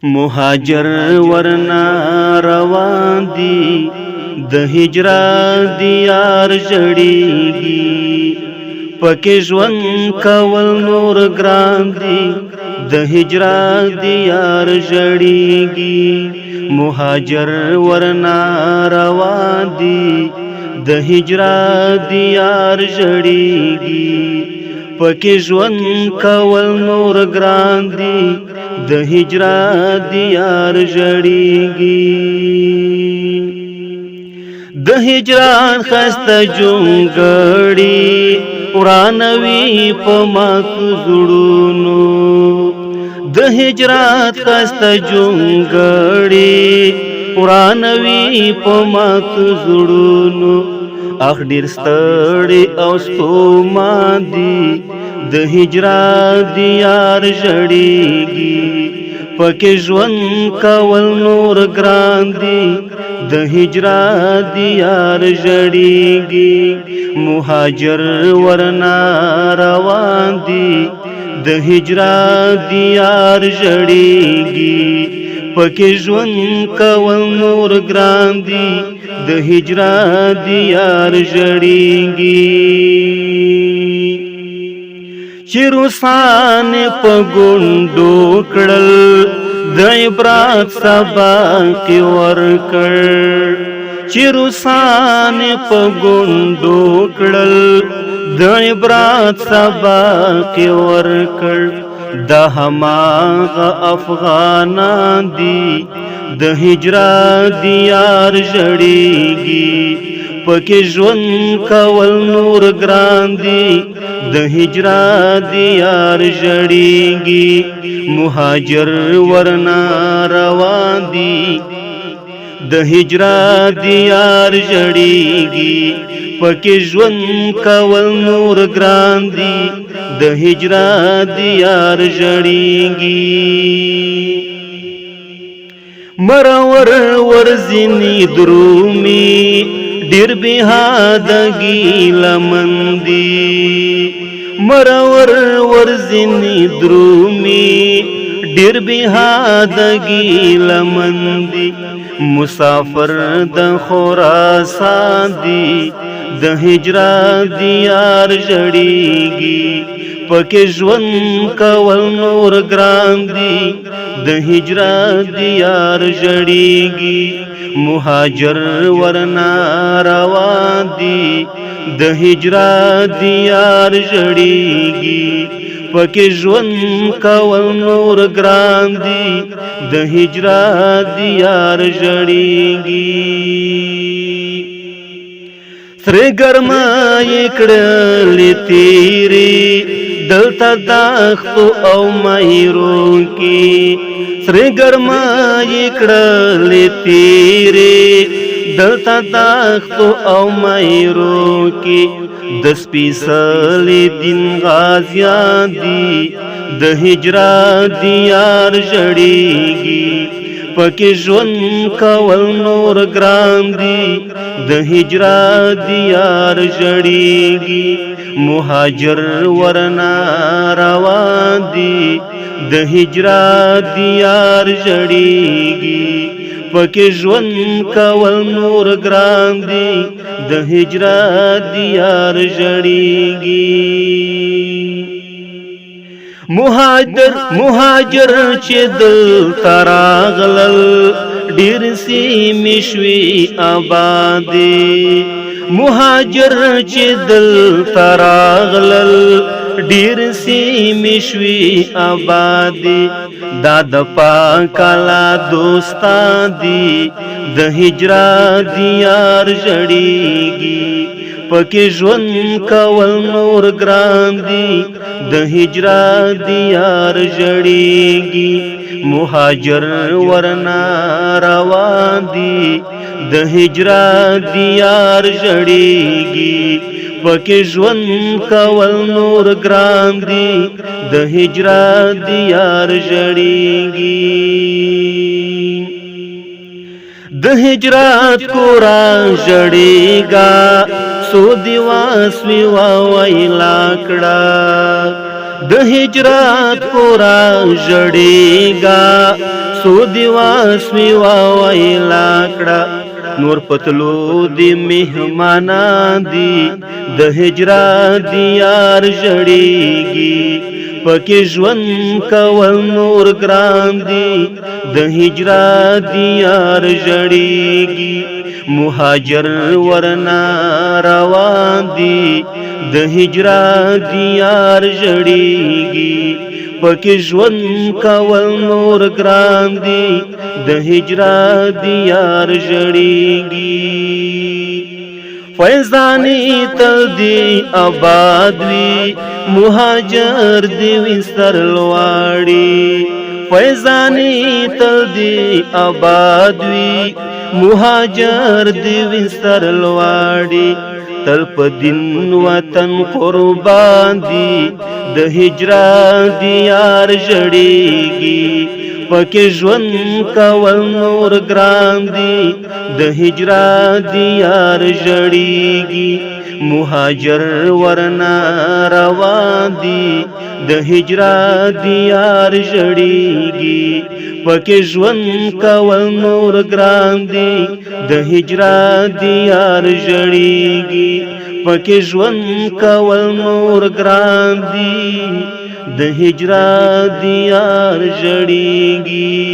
مهاجر ورنا روان دي د هجرت دیار جړیږي پکې ژوند کول نور ګران دي د هجرت دیار جړیږي مهاجر ورنا روان دي د هجرت دیار جړیږي پکې ژوند کول نور ګران دي د هجرت دیار جړیږي د هجران خسته جونګړي ورانوي په مات زړونو د هجرت خسته جونګړي ورانوي په مات زړونو اخ ډیر ستړي او ستومان دي د هجرت دیار جړیږي پکې ژوند کول نور ګران دي د هجرت دیار جړیږي مهاجر ورنا روان دي د هجرت دیار جړیږي پکې ژوند کول نور ګران دي د هجرت دیار جړیږي چې روسان په ګوندو کړل د عبرت سبق ورکړ چې روسان په ګوندو کړل د عبرت سبق ورکړ د هماغه افغانان دي د هجرت دیار جړیږي پکې ژوند کول نور ګران دي د هجرت دیار جړیږي مهاجر ورنا روان دي د هجرت دیار جړیږي پکې ژوند کول نور ګران دي د هجرت دیار جړیږي مرور ورزنی درومي ډیر بهادګي لمندي مرور ورزنی درومي ډیر بهادګي لمندي مسافر د خراسان دي د هجرت دیار جړیږي پکې ژوند کول نور ګران دي د هجرت دیار جړیږي مهاجر ورنا روان دي د هجرت دیار جړیږي پکې ژوند کول نور ګران دي د هجرت دیار جړیږي سره ګرما یکړلې تیری دلته داختو او مهیرو کې سره ګرما یکړلې تیری دلته داختو او مهیرو کې د سپېڅلي دین غازیان دي د هجرت دیار جړیږي پکې ژوند کول نور ګران دي د هجرت دیار جړیږي مهاجر ورنا روان دي د هجرت دیار جړیږي پکې ژوند کول نور ګران دي د هجرت دیار جړیږي مهاجر چې دلته راغلل ډیر سیمې شوې آبادې مهاجر چې دلته راغلل ډیر سیمې شوې آبادې دا د پاک الله دوستان دي د هجرت دیار جړیږي پکې ژوند کول نور ګران دي د هجرت دیار جړیږي مهاجر ورنا روان دي د هجرت دیار جړیږي پکې ژوند کول نور ګران دي د هجرت دیار جړیږي د هجرت کورا جړیږي سو دیواس وی ویلا کړه د هجرت کورا جړیږي سو دیواس می وایلا کړه نور پتلو دی مهمانان دی د هجرت دیار جړیږي پکې ژوند کول نور ګران دی د هجرت دیار جړیږي مهاجر ورنا روان دی د هجرت دیار جړیږي پکې ژوند کول نور ګران دی د هجرت دیار جړیږي فیضانی تل دی آباد وی مهاجر دی وستر لواړي فیضانی تل دی آباد وی مهاجر دی وستر لواړي تل په دین وطن قربان دی د هجرت دیار جړیږي پکې ژوند کول نور ګران دی د هجرت دیار جړیږي مهاجر ورنا روان دی د هجرت دیار جړیږي پکې ژوند کول نور ګران دی د هجرت دیار جړیږي پکې ژوند کول نور ګران دی د هجرت دیار جړیږي